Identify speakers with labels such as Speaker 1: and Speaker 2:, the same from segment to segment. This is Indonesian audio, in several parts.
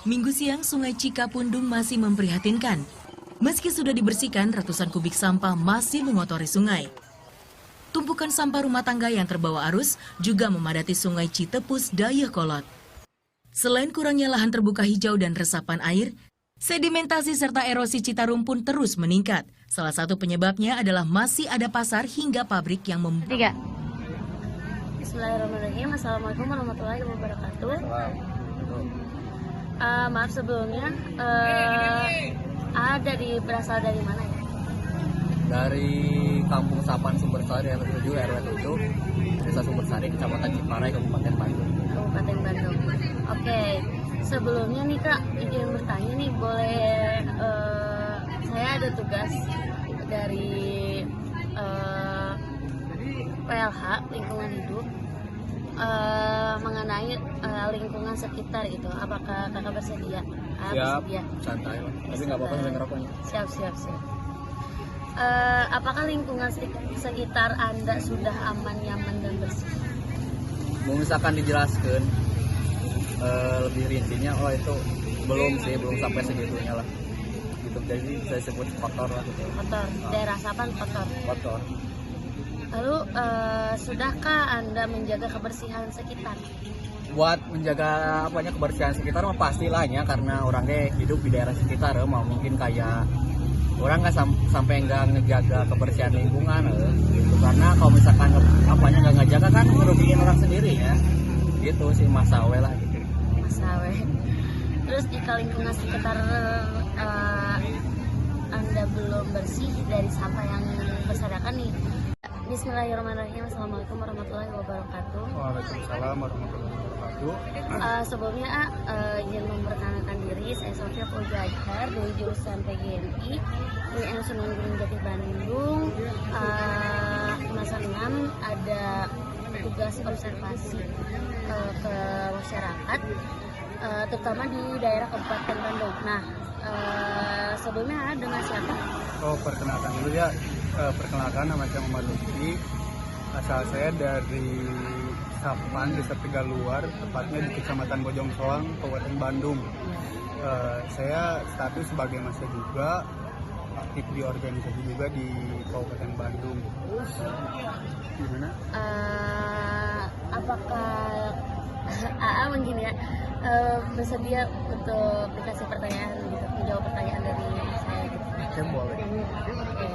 Speaker 1: Minggu siang, Sungai Cikapundung masih memprihatinkan. Meski sudah dibersihkan, ratusan kubik sampah masih mengotori sungai. Tumpukan sampah rumah tangga yang terbawa arus juga memadati Sungai Citepus Dayakolot. Selain kurangnya lahan terbuka hijau dan resapan air, sedimentasi serta erosi Citarum pun terus meningkat. Salah satu penyebabnya adalah masih ada pasar hingga pabrik yang
Speaker 2: Tiga. Bismillahirrahmanirrahim. Assalamualaikum warahmatullahi wabarakatuh. Maaf sebelumnya, berasal dari mana ya?
Speaker 3: Dari Kampung Sapan Sumbersari RW 7 RW 7 Desa Sumbersari, Kecamatan Ciparai, Kabupaten Bandung.
Speaker 2: Kabupaten Bandung. Oke, sebelumnya nih Kak, izin bertanya nih, boleh saya ada tugas dari PLH Lingkungan Hidup mengenai lingkungan sekitar itu. Apakah Kakak bersedia?
Speaker 3: Siap, santai lah. Tapi nggak apa-apa sambil ngerokoknya.
Speaker 2: Siap. Apakah lingkungan sekitar Anda sudah aman, nyaman, dan bersih?
Speaker 3: Misalkan dijelaskan lebih rincinya, itu belum sampai segitunya lah. Gitu, jadi saya sebut kotor lah. Gitu.
Speaker 2: Kotor, daerah Sapan kotor. Lalu, sudahkah Anda menjaga kebersihan sekitar?
Speaker 3: Buat menjaga kebersihan sekitar mah pastilah karena orangnya hidup di daerah sekitar, mau mungkin kayak orang nggak sampai nggak ngejaga kebersihan lingkungan gitu, karena kalau misalkan nggak ngejaga kan merugikan orang sendiri ya, gitu sih masawe lah gitu.
Speaker 2: Masawe. Terus jika lingkungan sekitar Anda belum bersih dari sampah yang berserakan nih. Bismillahirrahmanirrahim. Assalamualaikum warahmatullahi wabarakatuh.
Speaker 3: Waalaikumsalam warahmatullahi wabarakatuh.
Speaker 2: Sebelumnya izin memperkenalkan diri, saya Sofia Fauziah Adhar dari jurusan PGMI UIN Sunan Gunung Jati Bandung. Masa 6 ada tugas observasi ke masyarakat, terutama di daerah Kabupaten Bandung. Nah, sebelumnya dengan siapa?
Speaker 4: Perkenalkan dulu ya. Perkenalkan, nama saya Muhammad Lutfi. Asal saya dari Sapan, Desa Tegaluar, tepatnya di Kecamatan Bojong Soang, Kabupaten Bandung. Saya status sebagai mahasiswa juga, aktif di organisasi juga di Kabupaten Bandung. Gimana?
Speaker 2: Apakah AA mungkin ya bersedia untuk dikasih pertanyaan gitu, menjawab pertanyaan dari saya gitu?
Speaker 4: Oke, boleh.
Speaker 2: Oke.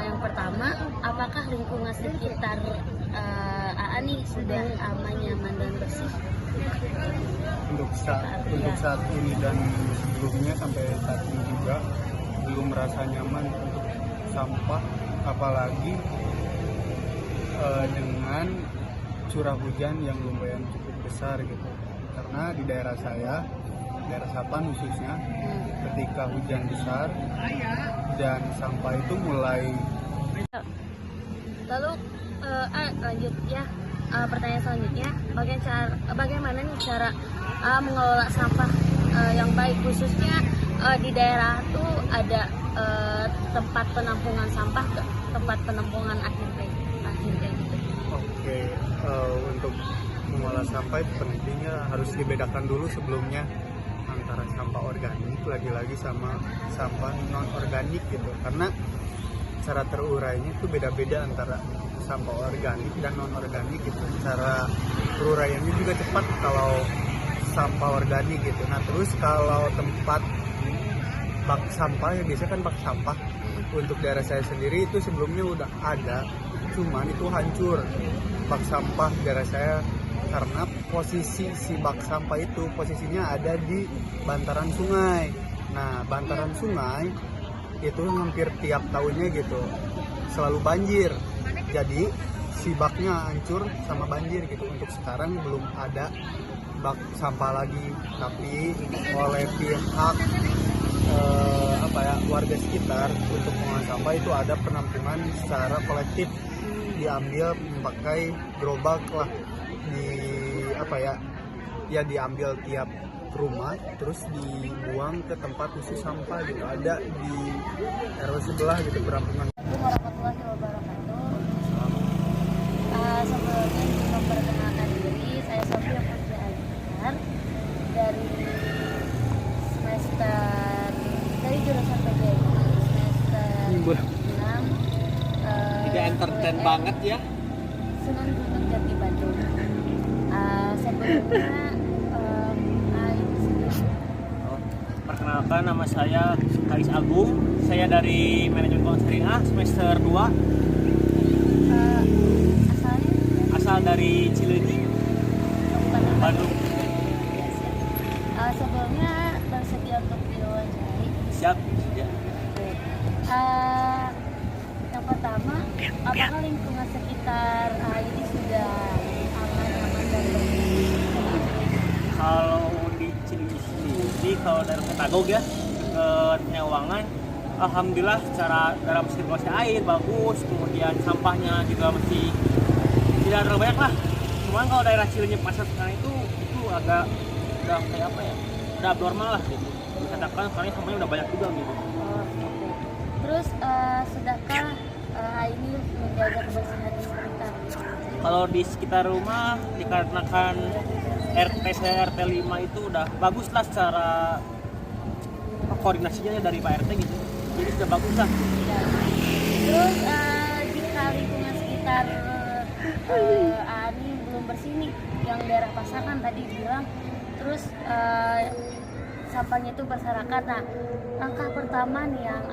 Speaker 2: Yang pertama, apakah lingkungan sekitar AA nih sudah aman, nyaman, dan bersih?
Speaker 4: Untuk saat ini dan sebelumnya sampai saat ini juga belum merasa nyaman untuk sampah, apalagi dengan curah hujan yang lumayan cukup besar gitu. Karena di daerah saya, daerah Sapan khususnya, ketika hujan besar dan sampah itu mulai.
Speaker 2: Lalu lanjut ya, pertanyaan selanjutnya, bagaimana nih cara mengelola sampah yang baik, khususnya di daerah tuh ada tempat penampungan sampah ke tempat penampungan akhir kayak gitu.
Speaker 4: Oke, untuk mengolah sampah itu pentingnya harus dibedakan dulu sebelumnya antara sampah organik lagi-lagi sama sampah non organik gitu, karena cara terurainya itu beda-beda antara sampah organik dan non organik gitu. Cara teruraiannya juga cepat kalau sampah organik gitu. Nah, terus kalau tempat bak sampah ya biasanya kan bak sampah, untuk daerah saya sendiri itu sebelumnya udah ada, cuman itu hancur bak sampah daerah saya karena posisi si bak sampah itu posisinya ada di bantaran sungai. Nah, bantaran sungai itu hampir tiap tahunnya gitu selalu banjir, jadi si baknya hancur sama banjir gitu. Untuk sekarang belum ada bak sampah lagi, tapi oleh pihak warga sekitar untuk mengolah sampah itu ada penampungan secara kolektif, diambil memakai gerobak lah, diambil tiap rumah terus dibuang ke tempat khusus sampah gitu, ada di RW sebelah gitu penampungan.
Speaker 2: Assalamualaikum warahmatullahi wabarakatuh. Sebelumnya ingin memperkenalkan diri, saya Sofia Fauziah Adhar dari
Speaker 3: banget ya.
Speaker 2: Sunan Gunung Jati Bandung. Sebelumnya ini sendiri.
Speaker 5: Oh, perkenalkan nama saya Karis Agung. Saya dari Manajemen Konseling A semester 2.
Speaker 2: Asalnya
Speaker 5: Asal dari Cileunyi,
Speaker 2: Kabupaten
Speaker 5: Bandung.
Speaker 2: Ya, siap. Sebelumnya bersedia untuk diwawancarai.
Speaker 5: Siap. Ya.
Speaker 2: Oke. Yang pertama, apakah lingkungan sekitar ini sudah aman dan bersih?
Speaker 5: Kalau di Cileunyi sendiri, kalau dari Ketagog ya ke Nyawangan, alhamdulillah secara dalam sirkulasi air bagus, kemudian sampahnya juga masih tidak terlalu banyak lah. Cuman kalau daerah Cileunyi Pasar sekarang itu agak udah kayak apa ya, udah abnormal lah gitu. Dikatakan sekarang sampahnya udah banyak juga gitu.
Speaker 2: Oh, oke. Terus sudahkah ini menjaga kebersihan di sekitar?
Speaker 5: Kalau di sekitar rumah dikarenakan RT saya RT 5 itu udah bagus lah secara koordinasinya dari Pak RT gitu. Jadi sudah bagus lah.
Speaker 2: Ya. Terus jika lingkungan sekitar ini belum bersih nih, yang daerah Pasangan tadi bilang, terus sampahnya itu berserakan. Nah, langkah pertama nih yang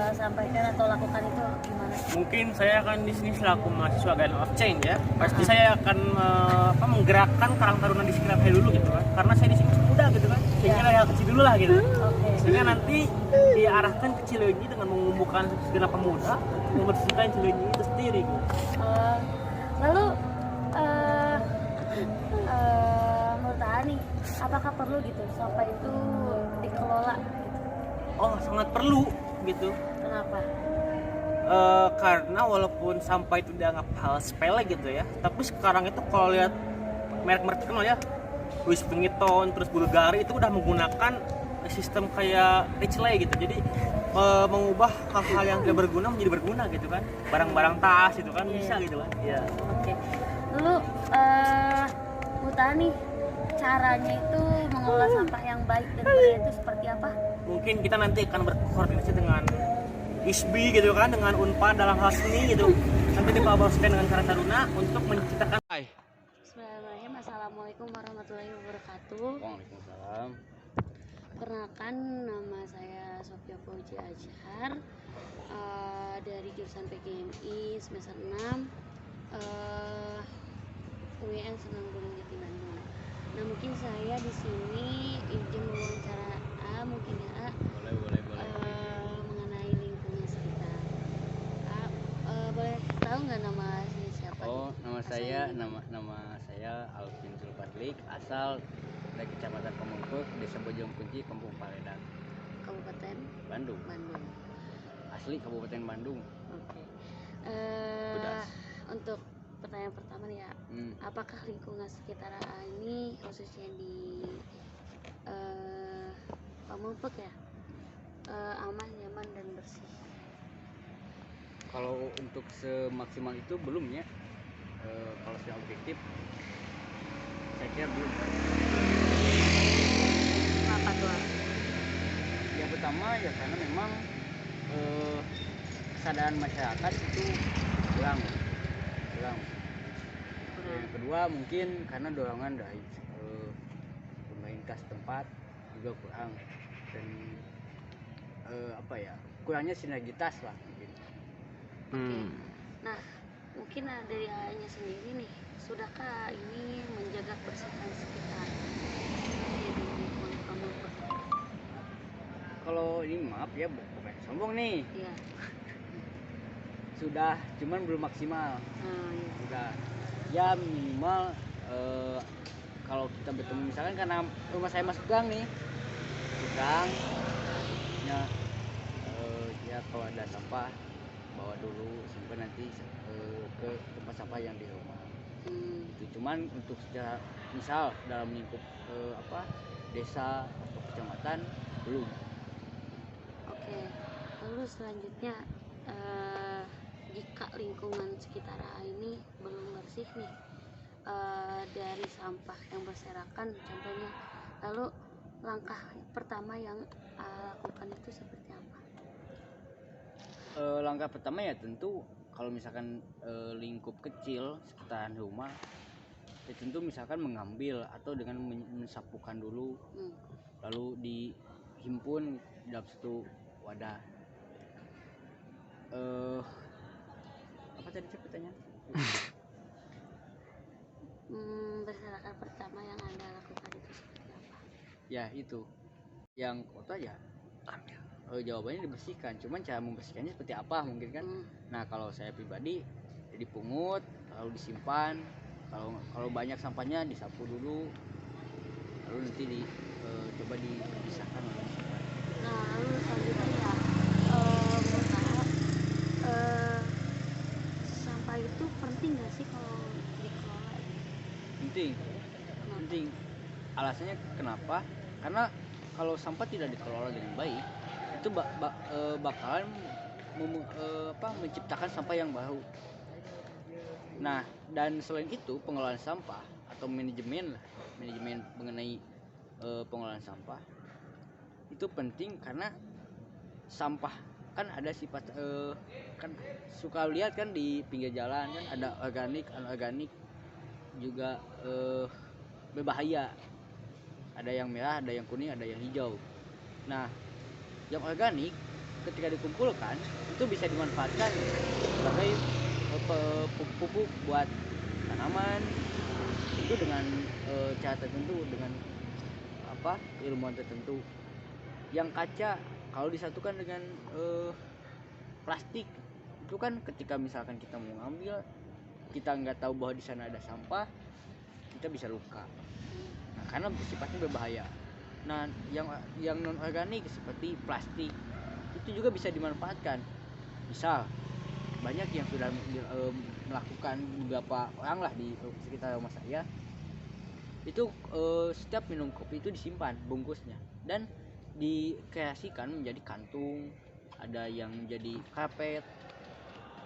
Speaker 2: sampaikan atau lakukan itu gimana?
Speaker 5: Mungkin saya akan di sini selaku mahasiswa Guardian of Change ya. Pasti saya akan menggerakkan Karang Taruna di sekitar saya dulu gitu kan. Karena saya di sini masih muda gitu kan. Sehingga hal kecil dulu lah gitu.
Speaker 2: Oke.
Speaker 5: Sehingga nanti diarahkan ke Cileunyi dengan mengumpulkan segenap pemuda untuk membersihkan Cileunyi itu sendiri gitu.
Speaker 2: Lalu menurut Ani, apakah perlu gitu sampah itu dikelola gitu?
Speaker 5: Oh, sangat perlu gitu.
Speaker 2: Kenapa?
Speaker 5: Karena walaupun sampah itu dianggap hal sepele gitu ya, tapi sekarang itu kalau lihat merek-merek terkenal ya, Louis Vuitton, terus Bulgari itu udah menggunakan sistem kayak reclay gitu. Jadi mengubah hal-hal yang tidak berguna menjadi berguna gitu kan. Barang-barang tas itu kan bisa gitu kan. Iya.
Speaker 2: Oke. Lalu menurut Ani, caranya itu mengolah sampah yang baik dan benar itu seperti apa?
Speaker 5: Mungkin kita nanti akan berkoordinasi dengan ISBI gitu kan, dengan UNPAD dalam hal seni gitu. Nanti dikolaborasikan dengan Karang Taruna untuk menciptakan.
Speaker 2: Bismillahirrahmanirrahim. Assalamualaikum warahmatullahi wabarakatuh.
Speaker 3: Waalaikumsalam.
Speaker 2: Perkenalkan, nama saya Sofia Fauzi Azhar, dari jurusan PGMI semester 6, UIN Sunan Gunung Jati Bandung. Nah, mungkin saya di sini izin wawancara mungkin ya
Speaker 3: Boleh.
Speaker 2: mengenai lingkungan sekitar. Boleh tahu nggak nama saya siapa?
Speaker 3: Oh, nama
Speaker 2: Asal
Speaker 3: saya
Speaker 2: ini?
Speaker 3: nama saya Alvin Zulfadlik, asal dari Kecamatan Pamengpeuk, Desa Bojong Kunci, Kampung Paledang,
Speaker 2: Kabupaten
Speaker 3: Bandung.
Speaker 2: Bandung.
Speaker 3: Asli Kabupaten Bandung.
Speaker 2: Oke.
Speaker 3: Pedas.
Speaker 2: Untuk pertanyaan pertama nih ya, apakah lingkungan sekitar ini khususnya di Pamengpeuk ya aman, nyaman dan bersih?
Speaker 3: Kalau untuk semaksimal itu belum ya. Kalau secara objektif, saya kira belum.
Speaker 2: Apa tuh?
Speaker 3: Yang pertama ya karena memang kesadaran masyarakat itu kurang. Yang kedua mungkin karena dorongan dari pemerintah setempat juga kurang, dan kurangnya sinergitas lah mungkin.
Speaker 2: Nah, mungkin dari Anya sendiri nih, sudahkah ini menjaga kebersihan sekitar di lingkungan Pamengpeuk?
Speaker 3: Kalau ini maaf ya, bukan sombong nih,
Speaker 2: Iya.
Speaker 3: sudah, cuman belum maksimal.
Speaker 2: Iya.
Speaker 3: Udah ya minimal kalau kita bertemu misalkan karena rumah saya masuk gang nih, ya kalau ada sampah bawa dulu, simpan nanti ke tempat sampah yang di rumah. Itu cuman untuk secara misal dalam lingkup desa atau kecamatan belum.
Speaker 2: Oke. Lalu selanjutnya, jika lingkungan sekitar ini belum bersih nih, dari sampah yang berserakan contohnya, lalu langkah pertama yang lakukan itu seperti apa?
Speaker 6: Langkah pertama ya tentu kalau misalkan lingkup kecil sekitaran rumah, ya tentu misalkan mengambil atau dengan mensapukan dulu, lalu dihimpun dalam satu wadah. Apa tadi pertanyaan?
Speaker 2: Berserakan pertama yang Anda lakukan itu seperti apa?
Speaker 6: Ya itu yang kota ya ambil. Jawabannya dibersihkan, cuman cara membersihkannya seperti apa mungkin kan. Nah kalau saya pribadi ya dipungut lalu disimpan, kalau banyak sampahnya disapu dulu, lalu nanti coba dipisahkan oleh disimpan.
Speaker 2: Nah, lalu selanjutnya ya, Bapak, sampah itu penting nggak sih kalau dikelola?
Speaker 6: Penting. Alasannya kenapa? Karena kalau sampah tidak dikelola dengan baik, itu bakalan menciptakan sampah yang baru. Nah, dan selain itu pengelolaan sampah atau manajemen mengenai pengelolaan sampah itu penting karena sampah kan ada sifat kan suka lihat kan di pinggir jalan kan ada organik, anorganik juga berbahaya. Ada yang merah, ada yang kuning, ada yang hijau. Nah, yang organik ketika dikumpulkan itu bisa dimanfaatkan sebagai pupuk buat tanaman itu dengan cara tertentu, dengan ilmuwan tertentu. Yang kaca kalau disatukan dengan plastik itu kan ketika misalkan kita mau ngambil, kita nggak tahu bahwa di sana ada sampah, kita bisa luka. Nah, karena sifatnya berbahaya. Nah, yang non organik seperti plastik itu juga bisa dimanfaatkan. Misal banyak yang sudah melakukan, beberapa orang lah di sekitar rumah saya itu setiap minum kopi itu disimpan bungkusnya dan dikreasikan menjadi kantung, ada yang menjadi karpet.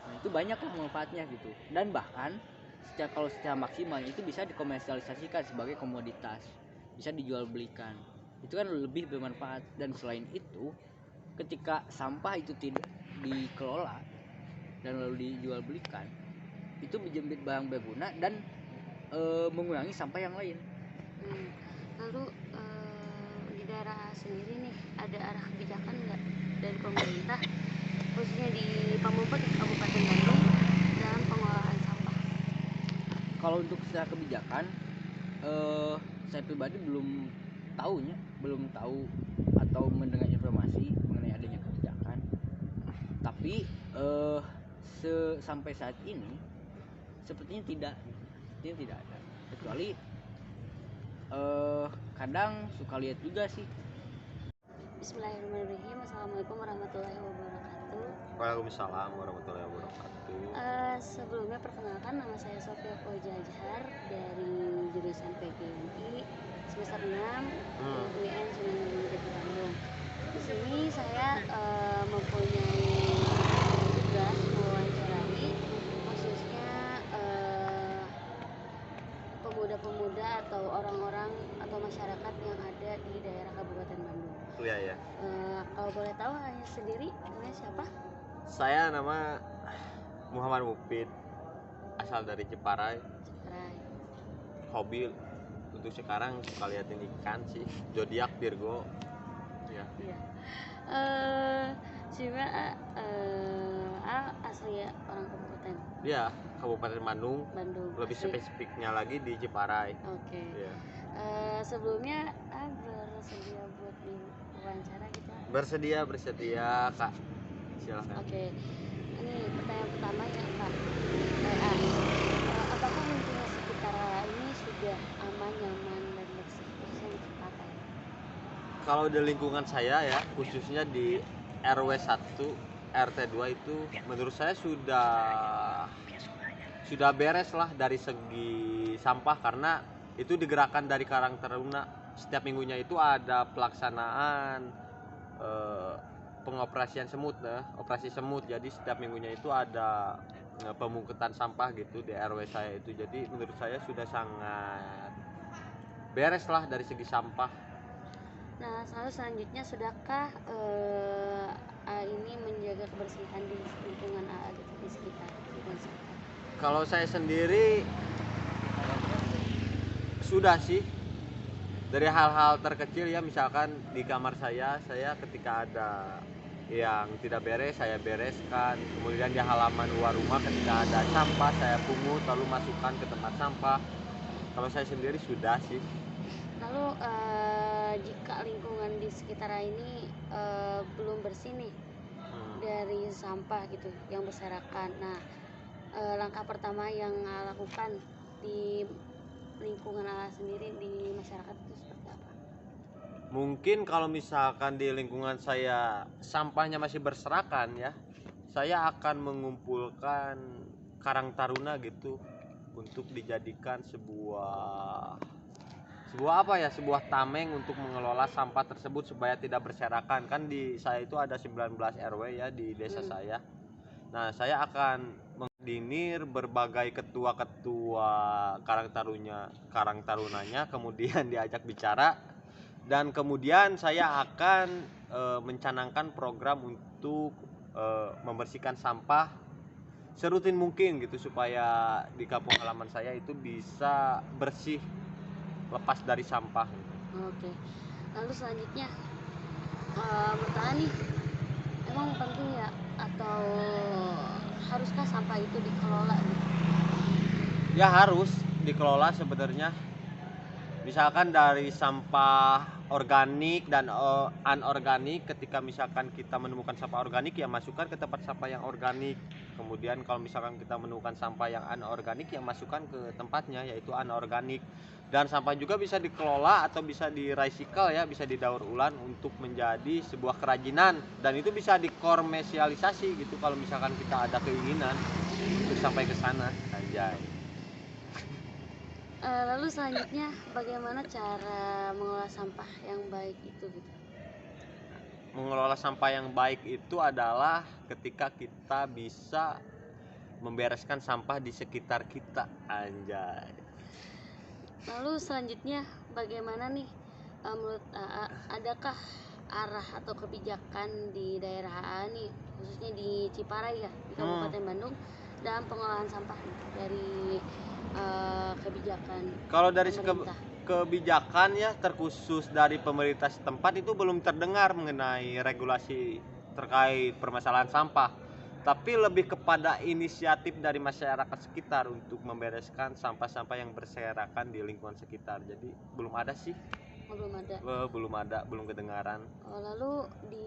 Speaker 6: Nah, itu banyak lah manfaatnya gitu. Dan bahkan kalau secara maksimal itu bisa dikomersialisasikan sebagai komoditas, bisa dijual belikan. Itu kan lebih bermanfaat. Dan selain itu, ketika sampah itu tidak dikelola dan lalu dijual belikan, itu menjadi barang berguna dan mengurangi sampah yang lain.
Speaker 2: Lalu di daerah sendiri nih ada arah kebijakan nggak dari pemerintah khususnya di Pamupet Kabupaten Bandung dalam pengelolaan sampah?
Speaker 6: Kalau untuk secara kebijakan, saya pribadi belum tahu atau mendengar informasi mengenai adanya kebijakan. Tapi sampai saat ini sepertinya tidak ada. Kecuali kadang suka lihat juga sih.
Speaker 2: Bismillahirrahmanirrahim. Assalamualaikum warahmatullahi wabarakatuh.
Speaker 7: Waalaikumsalam warahmatullahi wabarakatuh.
Speaker 2: Sebelumnya perkenalkan, nama saya Sofia Fojajhar dari jurusan PGMI semester 6 UIN Sunan Gunung Jati Bandung. Di sini saya mempunyai tugas mewawancarai khususnya pemuda-pemuda atau orang-orang atau masyarakat yang ada di daerah Kabupaten Bandung.
Speaker 7: Iya ya.
Speaker 2: Kalau boleh tahu hanya sendiri namanya siapa?
Speaker 7: Saya nama Muhammad Mufid, asal dari Ciparai. Hobi untuk sekarang suka liatin ikan sih, zodiak Virgo. Ya.
Speaker 2: Iya. Sebenarnya asli orang kabupaten.
Speaker 7: Iya, Kabupaten Bandung. Lebih
Speaker 2: Asli.
Speaker 7: spesifiknya lagi di Ciparai.
Speaker 2: Oke.
Speaker 7: Iya.
Speaker 2: Sebelumnya bersedia buat diwawancara gitu.
Speaker 7: Bersedia Kak. Silakan.
Speaker 2: Oke. Ini pertanyaan pertama ya Kak. Apakah lingkungan sekitar ini sudah aman, nyaman dan bersih khususnya di Cipatai?
Speaker 7: Kalau di lingkungan saya ya, khususnya di RW 1, RT 2 itu menurut saya sudah beres lah dari segi sampah, karena itu digerakkan dari Karang Taruna. Setiap minggunya itu ada pelaksanaan pengoperasian semut, operasi semut. Jadi setiap minggunya itu ada pemungutan sampah gitu di RW saya itu. Jadi menurut saya sudah sangat beres lah dari segi sampah.
Speaker 2: Nah, selanjutnya sudahkah AA ini menjaga kebersihan di lingkungan AA gitu, di sekitar lingkungan sampah?
Speaker 7: Kalau saya sendiri sudah sih, dari hal-hal terkecil ya, misalkan di kamar saya ketika ada yang tidak beres saya bereskan, kemudian di halaman luar rumah ketika ada sampah saya pungut lalu masukkan ke tempat sampah. Kalau saya sendiri sudah sih.
Speaker 2: Lalu jika lingkungan di sekitar ini belum bersih nih dari sampah gitu yang berserakan, nah langkah pertama yang lakukan di lingkungan ala sendiri di masyarakat itu seperti apa?
Speaker 7: Mungkin kalau misalkan di lingkungan saya sampahnya masih berserakan ya, saya akan mengumpulkan karang taruna gitu untuk dijadikan sebuah apa ya, sebuah tameng untuk mengelola sampah tersebut supaya tidak berserakan. Kan di saya itu ada 19 RW ya di desa saya. Nah, saya akan mengordinir berbagai ketua-ketua karang tarunanya, kemudian diajak bicara, dan kemudian saya akan mencanangkan program untuk membersihkan sampah serutin mungkin gitu supaya di kampung halaman saya itu bisa bersih, lepas dari sampah.
Speaker 2: Oke. Lalu selanjutnya menurut AA nih, emang penting ya atau haruskah sampah itu dikelola gitu?
Speaker 7: Ya harus dikelola sebenarnya. Misalkan dari sampah organik dan anorganik, ketika misalkan kita menemukan sampah organik ya masukkan ke tempat sampah yang organik. Kemudian kalau misalkan kita menemukan sampah yang anorganik ya masukkan ke tempatnya yaitu anorganik. Dan sampah juga bisa dikelola atau bisa di-recycle ya, bisa didaur ulang untuk menjadi sebuah kerajinan, dan itu bisa dikomersialisasi gitu kalau misalkan kita ada keinginan untuk sampai ke sana. Anjay.
Speaker 2: Lalu selanjutnya bagaimana cara mengolah sampah yang baik itu gitu?
Speaker 7: Mengelola sampah yang baik itu adalah ketika kita bisa membereskan sampah di sekitar kita. Anjay.
Speaker 2: Lalu selanjutnya bagaimana nih menurut AA, adakah arah atau kebijakan di daerah AA nih, khususnya di Ciparai ya, di Kabupaten Bandung, dalam pengolahan sampah nih, dari kebijakan
Speaker 7: Kalau dari
Speaker 2: pemerintah?
Speaker 7: kebijakan ya terkhusus dari pemerintah setempat itu belum terdengar mengenai regulasi terkait permasalahan sampah, tapi lebih kepada inisiatif dari masyarakat sekitar untuk membereskan sampah-sampah yang berserakan di lingkungan sekitar. Jadi belum ada sih.
Speaker 2: Oh, belum ada.
Speaker 7: Belum kedengaran.
Speaker 2: Lalu di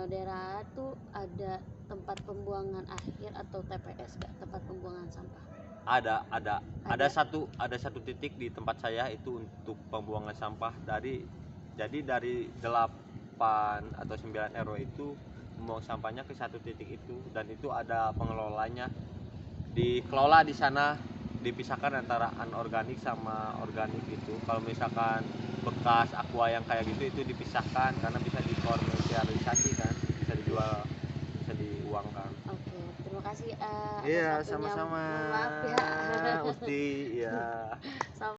Speaker 2: daerah tuh ada tempat pembuangan akhir atau TPS gak, tempat pembuangan sampah?
Speaker 7: Ada satu titik di tempat saya itu untuk pembuangan sampah. Jadi dari 8 atau 9 RW itu membuang sampahnya ke satu titik itu, dan itu ada pengelolanya. Dikelola di sana, dipisahkan antara anorganik sama organik gitu. Kalau misalkan bekas aqua yang kayak gitu itu dipisahkan karena bisa dikomersialisasi kan, bisa dijual, bisa diuangkan.
Speaker 2: Oke, terima kasih.
Speaker 7: Iya,
Speaker 2: atas waktunya.
Speaker 7: sama-sama.
Speaker 2: Mohon maaf ya.
Speaker 7: Usti, ya.